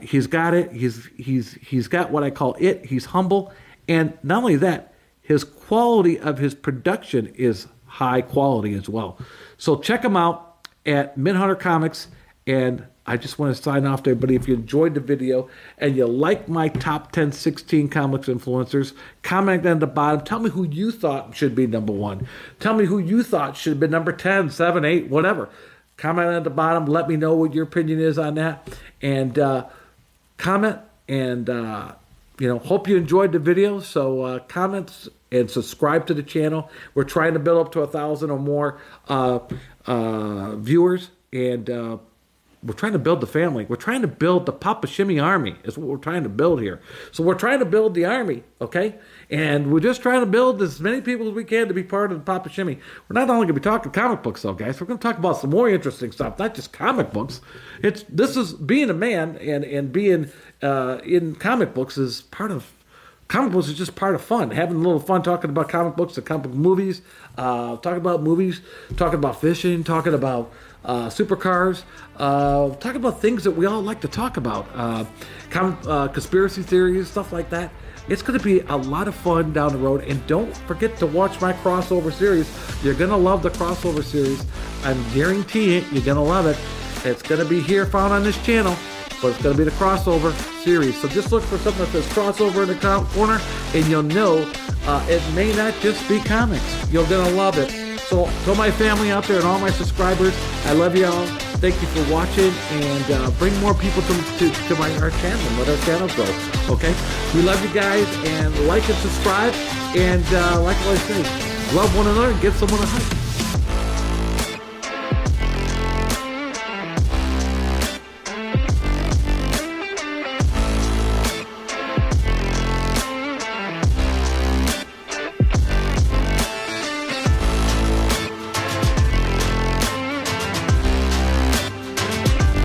Speaker 1: He's got it. He's got what I call it. He's humble, and not only that, his quality of his production is high quality as well. So check him out at Midhunter Comics. And I just want to sign off to everybody. If you enjoyed the video and you like my top 10, 16 comics influencers, comment down at the bottom. Tell me who you thought should be number 1. Tell me who you thought should have been number 10, 7, 8, whatever. Comment at the bottom. Let me know what your opinion is on that. And comment. And, hope you enjoyed the video. So comments and subscribe to the channel. We're trying to build up to 1,000 or more viewers. And we're trying to build the family. We're trying to build the Papa Shimmy Army is what we're trying to build here. So we're trying to build the army, okay? And we're just trying to build as many people as we can to be part of the Papa Shimmy. We're not only going to be talking comic books, though, guys. We're going to talk about some more interesting stuff, not just comic books. This is being a man and being in comic books is part of. Comic books is just part of fun. Having a little fun talking about comic books and comic book movies, talking about movies, talking about fishing, talking about supercars, talking about things that we all like to talk about, conspiracy theories, stuff like that. It's going to be a lot of fun down the road. And don't forget to watch my crossover series. You're going to love the crossover series. I'm guaranteeing it. You're going to love it. It's going to be here found on this channel. But it's going to be the crossover series. So just look for something that says crossover in the corner, and you'll know it may not just be comics. You're going to love it. So to my family out there and all my subscribers, I love you all. Thank you for watching, and bring more people to our channel and let our channel grow. Okay? We love you guys, and like and subscribe. And like I always say, love one another and give someone a hug.